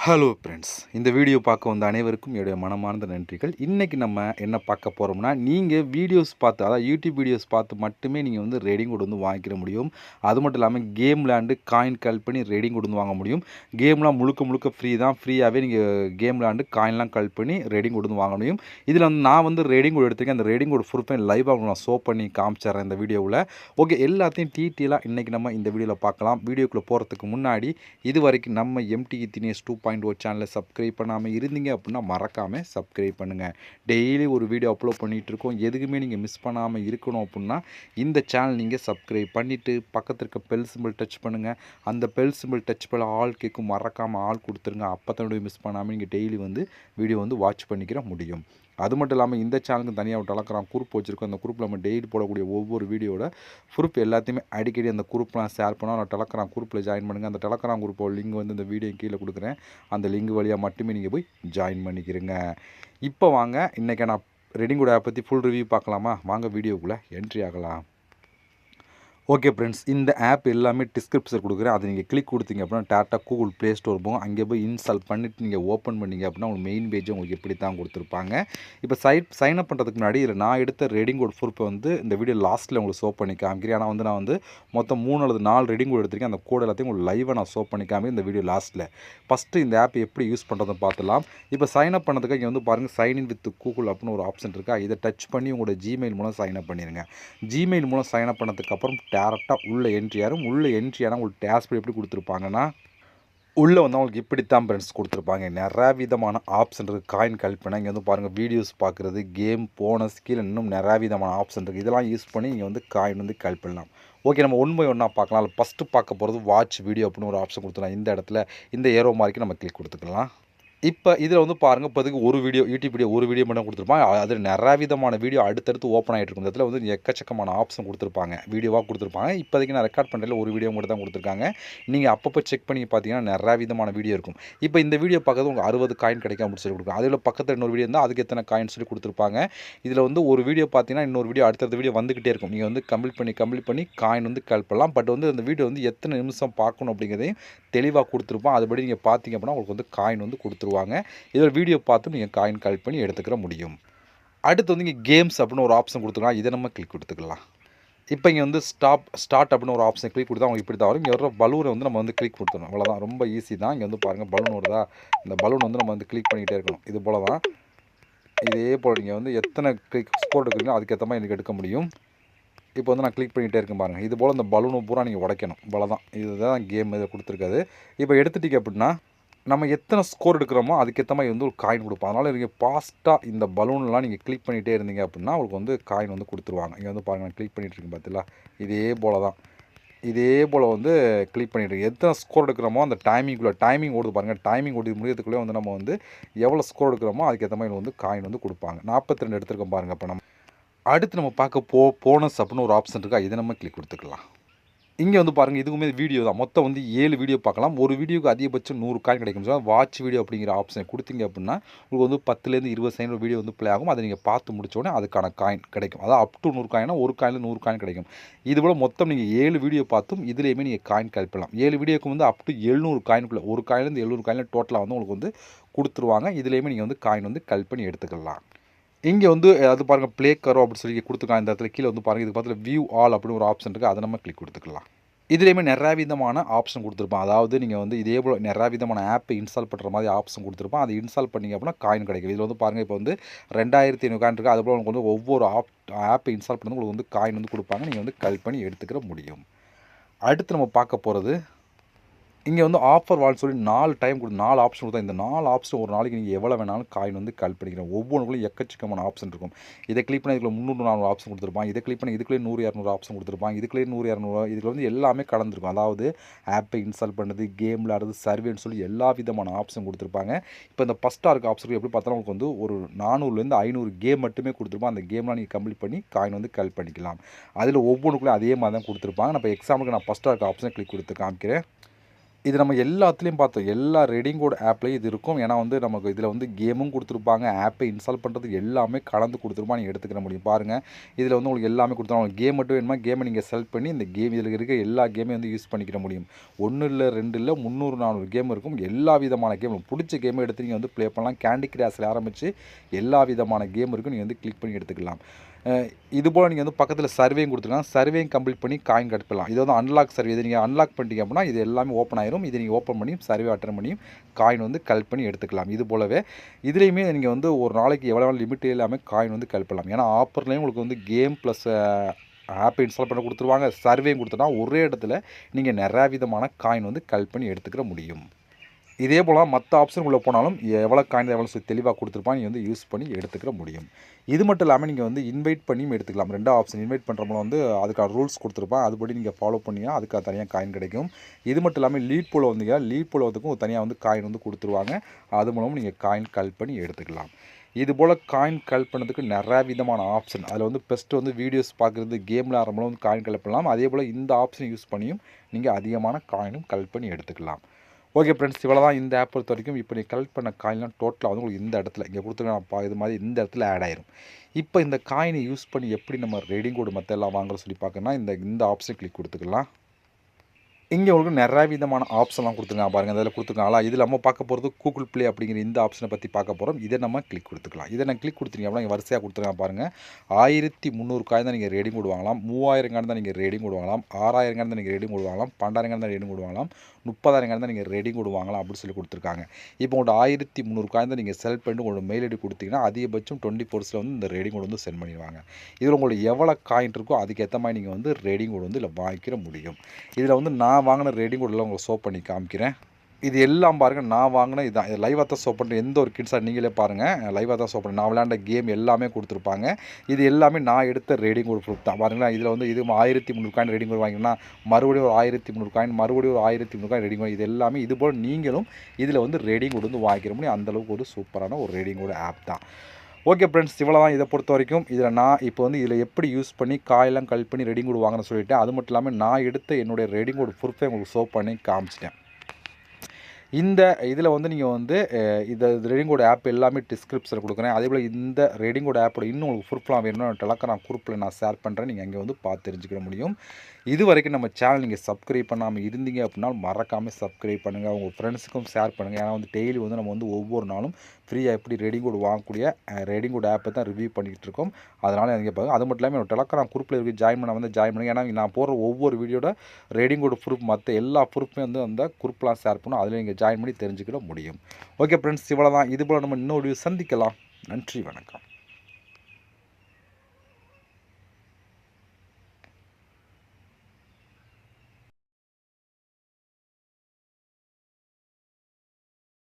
Hello friends, இந்த video பார்க்க வந்த அனைவருக்கும் என்னுடைய மனமார்ந்த நன்றிகள். இன்றைக்கி நம்ம என்ன பார்க்க போகிறோம்னா, நீங்கள் வீடியோஸ் பார்த்து, அதாவது யூடியூப் வீடியோஸ் பார்த்து மட்டுமே நீங்கள் வந்து ரெடிங் கோட் வந்து வாங்கிக்கிற முடியும். அது மட்டும் இல்லாமல் கேம் விளையாண்டு காயின் கலெக்ட் பண்ணி ரெடிங் கோட் வந்து வாங்க முடியும். கேம்லாம் முழுக்க முழுக்க ஃப்ரீ தான். ஃப்ரீயாகவே நீங்கள் கேம் விளையாண்டு காயின்லாம் கலெக்ட் பண்ணி ரெடிங் கோட் வந்து வாங்க முடியும். இதில் வந்து நான் வந்து ரெடிங் கோட் எடுத்திருக்கேன். அந்த ரெடிங் கோட் ப்ரூஃபை லைவாக நான் ஷோ பண்ணி காமிச்சிட்றேன் இந்த வீடியோவில். ஓகே, எல்லாத்தையும் டீட்டெயிலாக இன்றைக்கி நம்ம இந்த வீடியோவில் பார்க்கலாம். வீடியோக்குள்ளே போகிறதுக்கு முன்னாடி இது வரைக்கும் நம்ம எம்டிஇ தினேஷ் 2.0 சேனலை சப்ஸ்கிரைப் பண்ணாமல் இருந்தீங்க அப்படின்னா மறக்காமல் சப்ஸ்கிரைப் பண்ணுங்கள். டெய்லி ஒரு வீடியோ அப்லோட் பண்ணிகிட்ருக்கோம். எதுக்குமே நீங்கள் மிஸ் பண்ணாமல் இருக்கணும் அப்படின்னா இந்த சேனல் நீங்கள் சப்ஸ்கிரைப் பண்ணிவிட்டு பக்கத்தில் இருக்க பெல் சிம்பிள் டச் பண்ணுங்கள். அந்த பெல் சிம்பிள் டச் பண்ண ஆல் கேட்கும், மறக்காமல் ஆள் கொடுத்துருங்க. அப்போ தான் மிஸ் பண்ணாமல் நீங்கள் டெய்லி வந்து வீடியோ வந்து வாட்ச் பண்ணிக்கிற முடியும். அது மட்டும் இல்லாமல் இந்த சேனலுக்கு தனியாக ஒரு டெலகிராம் குரூப் வச்சுருக்கோம். அந்த குரூப்பில் நம்ம டெய்லி போடக்கூடிய ஒவ்வொரு வீடியோட குரூப் எல்லாத்தையுமே அடிக்கடி அந்த குரூப்லாம் ஷேர் பண்ணால் நான் டெலகிராம் குரூப்பில் ஜாயின் பண்ணுங்கள். அந்த டெலகிராம் குரூப்போட லிங்க் வந்து இந்த வீடியோ கீழே கொடுக்குறேன். அந்த லிங்க் வழியாக மட்டுமே நீங்கள் போய் ஜாயின் பண்ணிக்கிறங்க. இப்போ வாங்க இன்றைக்கி நான் ரெடிங் கோட் ஆப் பற்றி ஃபுல் ரிவ்யூ பார்க்கலாமா? வாங்க வீடியோக்குள்ளே என்ட்ரி ஆகலாம். ஓகே ஃப்ரெண்ட்ஸ், இந்த ஆப் எல்லாமே டிஸ்கிரிப்ஷன் கொடுக்குறேன். அதை நீங்கள் கிளிக் கொடுத்தீங்க அப்படின்னா டேரெக்டாக கூகுள் ப்ளே ஸ்டோர் போகும். அங்கே போய் இன்ஸ்டால் பண்ணிவிட்டு நீங்கள் ஓப்பன் பண்ணிங்க அப்படின்னா உங்களுக்கு மெயின் பேஜ் உங்களுக்கு எப்படி தான் கொடுத்துருப்பாங்க. இப்போ சைன் அப் பண்ணுறதுக்கு முன்னாடி இதில் நான் எடுத்த ரெடிங் கோட் ப்ரூஃபை வந்து இந்த வீடியோ லாஸ்ட்டில் உங்களுக்கு ஷோ பண்ணி காமிக்கிறேன். ஆனால் வந்து நான் வந்து மொத்தம் 3 அல்லது 4 ரெடிங் கோட் எடுத்திருக்கேன். அந்த கோட் எல்லாத்தையும் உங்களுக்கு லைவாக நான் ஷோ பண்ணி காமிக்கிறேன் இந்த வீடியோ லாஸ்ட்டில். ஃபஸ்ட்டு இந்த ஆப் எப்படி யூஸ் பண்ணுறதுன்னு பார்த்துலாம். இப்போ சைன் அப் பண்ணதுக்கு இங்கே வந்து பாருங்கள், சைன் இன் வித் கூகுள் அப்படின்னு ஒரு ஆப்ஷன் இருக்கா. இதை டச் பண்ணி உங்களோட ஜிமெயில் மூலம் சைன் அப் பண்ணிடுங்க. ஜிமெயில் மூலம் சைன் அப் பண்ணதுக்கப்புறம் டேரெக்டாக உள்ள என்ட்ரி ஆகும். உள்ளே என்ட்ரி ஆனால் உங்களுக்கு டேஷ்போர்ட் எப்படி கொடுத்துருப்பாங்கன்னா, உள்ளே வந்து அவங்களுக்கு இப்படித்தான் ஃப்ரெண்ட்ஸ் கொடுத்துருப்பாங்க. நிறையா விதமான ஆப்ஷன் இருக்குது. காயின் கலெக்ட் பண்ண இங்கே வந்து பாருங்கள், வீடியோஸ் பார்க்குறது, கேம், போனஸ், கீழே இன்னும் நிறையா விதமான ஆப்ஷன் இருக்குது. இதெல்லாம் யூஸ் பண்ணி நீங்கள் வந்து காயின் வந்து கலெக்ட் பண்ணலாம். ஓகே, நம்ம ஒன் பை ஒன்னாக பார்க்கலாம். அதில் ஃபஸ்ட்டு பார்க்க போகிறது வாட்ச் வீடியோ அப்படின்னு ஒரு ஆப்ஷன் கொடுத்துக்கலாம். இந்த இடத்துல இந்த ஏரோ மார்க்கு நம்ம கிளிக் கொடுத்துக்கலாம். இப்போ இதில் வந்து பாருங்கள், இப்போதைக்கு ஒரு வீடியோ யூடியூப் வீடியோ ஒரு வீடியோ மட்டும் கொடுத்துருப்பாங்க. அதில் நிறையா விதமான வீடியோ அடுத்தடுத்து ஓப்பன் ஆகிட்டு இருக்கும். இந்த இடத்துல வந்து எக்கச்சக்கமான ஆப்ஷன் கொடுத்துருப்பாங்க, வீடியோவாக கொடுத்துருப்பாங்க. இப்போதைக்கு நான் ரெக்கார்ட் பண்ணுறதுல ஒரு வீடியோ மட்டும் தான் கொடுத்துருக்காங்க. நீங்கள் அப்பப்போ செக் பண்ணி பார்த்தீங்கன்னா நிறையா விதமான வீடியோ இருக்கும். இப்போ இந்த வீடியோ பார்க்கறது உங்களுக்கு 60 காயின் கிடைக்கும் அப்படின்னு சொல்லி கொடுக்கும். அதில் பக்கத்தில் இன்னொரு வீடியோ இருந்தால் அதுக்கு எத்தனை காயின் சொல்லி கொடுத்துருப்பாங்க. இதில் வந்து ஒரு வீடியோ பார்த்தீங்கன்னா இன்னொரு வீடியோ அடுத்தடுத்த வீடியோ வந்துக்கிட்டே இருக்கும். நீங்கள் வந்து கம்ப்ளீட் பண்ணி காயின் வந்து கலெக்ட் பண்ணலாம். பட் வந்து அந்த வீடியோ வந்து எத்தனை நிமிஷம் பார்க்கணும் அப்படிங்கிறதையும் தெளிவாக கொடுத்துருப்போம். அதுபடி நீங்கள் பார்த்தீங்க அப்படின்னா உங்களுக்கு வந்து காயின் வந்து கொடுத்துருவாங்க. இதில் வீடியோ பார்த்து நீங்கள் காயின் கலெக்ட் பண்ணி எடுத்துக்கிற முடியும். அடுத்து வந்து இங்கே கேம்ஸ் அப்படின்னு ஒரு ஆப்ஷன் கொடுத்துக்கலாம். இதை நம்ம கிளிக் கொடுத்துக்கலாம். இப்போ இங்கே வந்து ஸ்டார்ட் அப்படின்னு ஒரு ஆப்ஷன் கிளிக் கொடுத்தா அவங்க இப்படி தான் வரும். இங்கே வர பலூனை வந்து நம்ம வந்து கிளிக் கொடுத்துடணும். அவ்வளோதான், ரொம்ப ஈஸி தான். இங்கே வந்து பாருங்கள், பலூன் வருதா, இந்த பலூன் வந்து நம்ம வந்து கிளிக் பண்ணிகிட்டே இருக்கணும். இது போல் தான். இதே போல் நீங்கள் வந்து எத்தனை ஸ்கோர் எடுக்கிறீங்களோ அதுக்கேற்ற மாதிரி எனக்கு எடுக்க முடியும். இப்போ வந்து நான் கிளிக் பண்ணிகிட்டே இருக்கேன் பாருங்கள். இது போல் இந்த பலூனை பூரா நீங்கள் உடைக்கணும். இவ்வளோதான், இதுதான் கேம் இதை கொடுத்துருக்காது. இப்போ எடுத்துட்டீங்க அப்படின்னா நம்ம எத்தனை ஸ்கோர் எடுக்கிறோமோ அதுக்கேற்ற மாதிரி வந்து ஒரு காயின் கொடுப்போம். அதனால் நீங்கள் ஃபாஸ்ட்டாக இந்த பலூன்லாம் நீங்கள் கிளிக் பண்ணிகிட்டே இருந்தீங்க அப்படின்னா உங்களுக்கு வந்து காயின் வந்து கொடுத்துருவாங்க. இங்கே வந்து பாருங்கள், நான் கிளிக் பண்ணிகிட்டு இருக்கேன் பார்த்தீங்களா, இதே போல் தான். இதே போல் வந்து கிளிக் பண்ணிட்டு எத்தனை ஸ்கோர் எடுக்கிறோமோ அந்த டைமிங் ஓடுது பாருங்கள். டைமிங் ஓடி முடியறதுக்குள்ளே வந்து நம்ம வந்து எவ்வளோ ஸ்கோர் எடுக்கிறோமோ அதுக்கேற்ற மாதிரி வந்து காயின் வந்து கொடுப்பாங்க. 42 எடுத்துருக்கோம் பாருங்கள். இப்போ நம்ம அடுத்து நம்ம பார்க்க போனஸ் அப்படின்னு ஒரு ஆப்ஷன் இருக்கா, இதை நம்ம கிளிக் கொடுத்துக்கலாம். இங்கே வந்து பாருங்கள், இதுக்குமே வீடியோ தான். மொத்தம் வந்து 7 வீடியோ பார்க்கலாம். ஒரு வீடியோக்கு அதிகபட்சம் 100 காயின் கிடைக்கும். ஸோ வாட்ச் வீடியோ அப்படிங்கிற ஆப்ஷனை கொடுத்தீங்க அப்படின்னா உங்களுக்கு வந்து 10லேருந்து 20 செகண்ட் வீடியோ வந்து ப்ளே ஆகும். அதை நீங்கள் பார்த்து முடிச்சோடனே அதுக்கான காயின் கிடைக்கும். அதாவது அப் டு 100 காயினா ஒரு காயினில் 100 காயின் கிடைக்கும். இதுபோல் மொத்தம் நீங்கள் 7 வீடியோ பார்த்தும் இதுலேயுமே நீங்கள் காயின் கலெக்ட் பண்ணலாம். 7 வீடியோக்கு வந்து அப் டு 700 காயினுக்குள்ளே, ஒரு காயிலேருந்து 700 காயினில் டோட்டலாக வந்து உங்களுக்கு வந்து கொடுத்துருவாங்க. இதுலேயுமே நீங்கள் வந்து காயின் வந்து கலெக்ட் பண்ணி எடுத்துக்கலாம். இங்கே வந்து அது பாருங்கள், ப்ளே கரோ அப்படின்னு சொல்லி கொடுத்துருக்காங்க. இந்த இடத்துல கீழே வந்து பாருங்கள், இதுக்கு பக்கத்தில் வியூ ஆல் அப்படின்னு ஒரு ஆப்ஷன் இருக்குது. அதை நம்ம கிளிக் கொடுத்துக்கலாம். இதுலேயுமே நிறையா விதமான ஆப்ஷன் கொடுத்துருப்பான். அதாவது நீங்கள் வந்து இதே போல் நிறையா விதமான ஆப்பை இன்ஸ்டால் பண்ணுற மாதிரி ஆப்ஷன் கொடுத்துருப்பான். அதை இன்ஸ்டால் பண்ணிங்க அப்படின்னா காயின் கிடைக்கும். இதில் வந்து பாருங்கள், இப்போ வந்து 2500 காயின் இருக்குது. அதுபோல் உங்களுக்கு வந்து ஒவ்வொரு ஆப்பை இன்ஸ்டால் பண்ணி உங்களுக்கு வந்து காயின் வந்து கொடுப்பாங்க. நீங்கள் வந்து கலெக்ட் பண்ணி எடுத்துக்கிற முடியும். அடுத்து நம்ம பார்க்க போகிறது இங்கே வந்து ஆஃபர் வால்னு சொல்லி 4 ஆப்ஷன் கொடுத்தா, இந்த 4 ஆப்ஷன் ஒரு நாளைக்கு நீங்கள் எவ்வளோ வேணாலும் காயின் வந்து கலெக்ட் பண்ணிக்கிறோம். ஒவ்வொன்றுக்குள்ளே எக்கச்சக்கமான ஆப்ஷன் இருக்கும். இதை கிளிக் பண்ணி இதுக்குள்ள 300 400 ஆப்ஷன் கொடுத்துருப்பான். இதை கிளிக் பண்ணி இதுக்குள்ளே 100 200 ஆப்ஷன் கொடுத்துருப்பாங்க. இதுக்குள்ளே 100 200 இதுக்கு வந்து எல்லாமே கலந்துருக்கும். அதாவது ஆப்பை இன்ஸ்டால் பண்ணுறது, கேம் விளையாடுறது, சர்வேன்னு சொல்லி எல்லா விதமான ஆப்ஷன் கொடுத்துருப்பாங்க. இப்போ இந்த ஃபஸ்ட்டாக இருக்க ஆப்ஷனுக்கு எப்படி பார்த்தாலும் உங்களுக்கு வந்து ஒரு 400லேருந்து 500 கேம் மட்டுமே கொடுத்துருப்பான். அந்த கேம்லாம் நீங்கள் கம்ப்ளீட் பண்ணி காயின் வந்து கலெக்ட் பண்ணிக்கலாம். அதில் ஒவ்வொன்றுக்குள்ளே அதே மாதிரி தான் கொடுத்துருப்பாங்க. நான் இப்போ எக்ஸாம்பிளுக்கு நான் ஃபஸ்ட்டாக இருக்க ஆப்ஷனை கிளிக் கொடுத்து காமிக்கிறேன். இது நம்ம எல்லாத்துலேயும் பார்த்தோம். எல்லா ரெடிங் கோட் ஆப்லேயும் இது இருக்கும். ஏன்னா வந்து நமக்கு இதில் வந்து கேமும் கொடுத்துருப்பாங்க. ஆப்பை இன்ஸ்டால் பண்ணுறதுக்கு எல்லாமே கலந்து கொடுத்துருப்பாங்க. நீங்கள் எடுத்துக்கிற முடியும். பாருங்கள், இதில் வந்து உங்களுக்கு எல்லாமே கொடுத்துருவாங்க. கேம் மட்டும் வேணுமா, கேமை நீங்கள் செலக்ட் பண்ணி இந்த கேம் இதில் இருக்க எல்லா கேமையும் வந்து யூஸ் பண்ணிக்கிற முடியும். 1 இல்லை 2 இல்லை 300 400 கேம் இருக்கும். எல்லா விதமான கேமும் பிடிச்ச கேமை எடுத்து நீங்கள் வந்து ப்ளே பண்ணலாம். கேண்டி கிராஸில் ஆரம்பித்து எல்லா விதமான கேம் இருக்கும். நீங்கள் வந்து கிளிக் பண்ணி எடுத்துக்கலாம். இதுபோல் நீங்கள் வந்து பக்கத்தில் சர்வேயும் கொடுத்துருக்காங்க. சர்வேயும் கம்ப்ளீட் பண்ணி காயின் கட்டலாம். இது வந்து அன்லாக் சர்வே. இது நீங்கள் அன்லாக் பண்ணிட்டீங்க அப்படின்னா இது எல்லாமே ஓப்பன் ஆயிரும். இதை நீங்கள் ஓப்பன் பண்ணி சர்வே அட்டன் பண்ணி காயின் வந்து கலெக்ட் பண்ணி எடுத்துக்கலாம். இது போலவே இதுலேயுமே நீங்கள் வந்து ஒரு நாளைக்கு எவ்வளோ லிமிட் இல்லாமல் காயின் வந்து கலெக்ட் பண்ணலாம். ஏன்னா ஆஃபர்லேயும் உங்களுக்கு வந்து கேம் ப்ளஸ் ஆப்பை இன்ஸ்டால் பண்ண கொடுத்துருவாங்க. சர்வேயும் கொடுத்துட்டா ஒரே இடத்துல நீங்கள் நிறையா விதமான காயின் வந்து கலெக்ட் பண்ணி எடுத்துக்கிற முடியும். இதே போல் மற்ற ஆப்ஷன் உள்ளே போனாலும் எவ்வளோ காயின் எவ்வளோ தெளிவாக கொடுத்துருப்பாங்க, நீங்கள் வந்து யூஸ் பண்ணி எடுத்துக்கிற முடியும். இது மட்டும் இல்லாமல் நீங்கள் வந்து இன்வைட் பண்ணியும் எடுத்துக்கலாம். 2 ஆப்ஷன் இன்வைட் பண்ணுறவங்க வந்து அதுக்கான ரூல்ஸ் கொடுத்துருப்பான். அதுபடி நீங்கள் ஃபாலோ பண்ணிங்கன்னா அதுக்காக தனியாக காயின் கிடைக்கும். இது மட்டும் இல்லாமல் லீட் போல் வந்தீங்க, லீட் போல் வந்துக்கும் தனியாக வந்து காயின் வந்து கொடுத்துருவாங்க. அது மூலமும் நீங்கள் காயின் கலெக்ட் பண்ணி எடுத்துக்கலாம். இதுபோல் காயின் கலெக்ட் பண்ணுறதுக்கு நிறையா விதமான ஆப்ஷன். அதில் வந்து பெஸ்ட்டு வந்து வீடியோஸ் பார்க்குறது, கேமில் ஆரம்பம் வந்து காயின் கலெக்ட் பண்ணலாம். அதே போல் இந்த ஆப்ஷன் யூஸ் பண்ணியும் நீங்கள் அதிகமான காயினும் கலெக்ட் பண்ணி எடுத்துக்கலாம். ஓகே ஃப்ரெண்ட்ஸ், இவ்வளோ தான் இந்த ஆப் பொறுத்த வரைக்கும். இப்போ நீங்கள் கலெக்ட் பண்ண காயின்லாம் டோட்டலாக வந்து உங்களுக்கு இந்த இடத்துல இங்கே கொடுத்துருக்கேன் இது மாதிரி இந்த இடத்துல ஆட் ஆயிரும். இப்போ இந்த காயினை யூஸ் பண்ணி எப்படி நம்ம ரெடிங் கோடு மற்ற எல்லாம் வாங்குற சொல்லி பார்க்கணும்னா இந்த ஆப்ஷன் கிளிக் கொடுத்துக்கலாம். இங்கே உங்களுக்கு நிறைய விதமான ஆப்ஷன்லாம் கொடுத்துருக்காங்க பாருங்கள். அதில் கொடுத்துருக்காங்களா, இதில் நம்ம பார்க்க போகிறது கூகுள் ப்ளே அப்படிங்கிற இந்த ஆப்ஷனை பற்றி பார்க்க போகிறோம். இதை நம்ம கிளிக் கொடுத்துக்கலாம். இதை நான் கிளிக் கொடுத்துருங்க அப்படின்னா வரிசையாக கொடுத்துருக்காங்க பாருங்கள். 1300 காயின் தான் நீங்கள் ரேடிங் கோடு வாங்கலாம். 3000 காயின் தான் நீங்கள் ரேடிங் கோடு வாங்கலாம். 6000 காயின் தான் நீங்கள் ரேடிங் கோடு வாங்கலாம். 12000 காயின் தான் ரேடிங் கோடு வாங்கலாம். 30000 காயின் தான் நீங்கள் ரேடிங் கோடு வாங்கலாம் அப்படின்னு சொல்லி கொடுத்துருக்காங்க. இப்போ உங்களோட 1300 காயின் தான் நீங்கள் செலக்ட் பண்ணிட்டு உங்களோட மெயில் ஐடி கொடுத்தீங்கன்னா அதிகபட்சம் 24 வந்து இந்த ரேடிங் கோடு வந்து சென்ட் பண்ணிடுவாங்க. இதில் உங்களுக்கு எவ்வளோ காயின் இருக்கோ அதுக்கேற்ற மாதிரி நீங்கள் வந்து ரேடிங் கோடு வந்து இதில் வாங்கிக்கிற முடியும். இதில் வந்து நான் வாங்கின ரேடிங் கோடெல்லாம் உங்களுக்கு ஷோ பண்ணி காமிக்கிறேன். இது எல்லாம் பாருங்கள், நான் வாங்கின இதான். இது லைவாக தான் ஷோ பண்ணுறேன். எந்த ஒரு கிட்ஸாக நீங்களே பாருங்கள், லைவாக தான் ஷோ பண்ணுறேன். நான் விளையாண்ட கேம் எல்லாமே கொடுத்துருப்பாங்க. இது எல்லாமே நான் எடுத்த ரேடிங் கோடு ப்ரூஃப் தான் பாருங்களேன். இதில் வந்து இது 1300 காயின் ரேடிங் கோடு வாங்கினா மறுபடியும் ஒரு 1300 காயின், மறுபடியும் ஒரு 1300 காயின் ரேடிங் கோடு. இது எல்லாமே இதுபோல் நீங்களும் இதில் வந்து ரேடிங் கோடு வந்து வாங்கிக்கிற முடியும். அந்தளவுக்கு ஒரு சூப்பரான ஒரு ரேடிங் கோடு ஆப் தான். ஓகே ஃப்ரெண்ட்ஸ், இவ்வளோ தான் இதை பொறுத்த வரைக்கும். இதில் நான் இப்போ வந்து இதில் எப்படி யூஸ் பண்ணி காயெல்லாம் கலெக்ட் பண்ணி ரெடிங் கோடு வாங்கணும்னு சொல்லிவிட்டேன். அது மட்டும் இல்லாமல் நான் எடுத்த என்னுடைய ரெடிங் கோடு ப்ரூஃபை உங்களுக்கு ஷோ பண்ணி காமிச்சிட்டேன். இந்த இதில் வந்து நீங்கள் வந்து இந்த ரெடிங் கோட் ஆப் எல்லாமே டிஸ்கிரிப்ஷனில் கொடுக்குறேன். அதேபோல் இந்த ரெடிங் கோட் ஆப்போட இன்னும் உங்களுக்கு ப்ரூஃப்லாம் வேணும்னா டெலகிராம் குரூப்பில் நான் ஷேர் பண்ணுறேன். நீங்கள் அங்கே வந்து பார்த்து தெரிஞ்சுக்க முடியும். இது வரைக்கும் நம்ம சேனல் நீங்கள் சப்ஸ்கிரைப் பண்ணாமல் இருந்தீங்க அப்படின்னா மறக்காமல் சப்ஸ்கிரைப் பண்ணுங்கள். உங்கள் ஃப்ரெண்ட்ஸுக்கும் ஷேர் பண்ணுங்கள். ஏன்னா வந்து டெய்லி வந்து நம்ம வந்து ஒவ்வொரு நாளும் ஃப்ரீயாக எப்படி ரெடிங் கோட் வாங்கக்கூடிய ரெடிங் கோட் ஆப்பை தான் ரிவ்யூ பண்ணிக்கிட்டு இருக்கோம். அதனால் நீங்கள் பாருங்கள். அது மட்டும் இல்லாமல் என்னோட டெலகிராம் குரூப்பில் இருக்குது, ஜாயின் பண்ணுங்கள். ஏன்னா நான் போடுற ஒவ்வொரு வீடியோட ரெடிங் கோட் ப்ரூஃப் மற்ற எல்லா ப்ரூஃப்மே வந்து அந்த குரூப்லாம் ஷேர் பண்ணணும். அதில் நீங்கள் ஜாயின் பண்ணி தெரிஞ்சுக்கிற முடியும். ஓகே ஃப்ரெண்ட்ஸ், இவ்வளோ தான். இதுபோல் நம்ம இன்னொரு வீடியோ சந்திக்கலாம். நன்றி, வணக்கம்.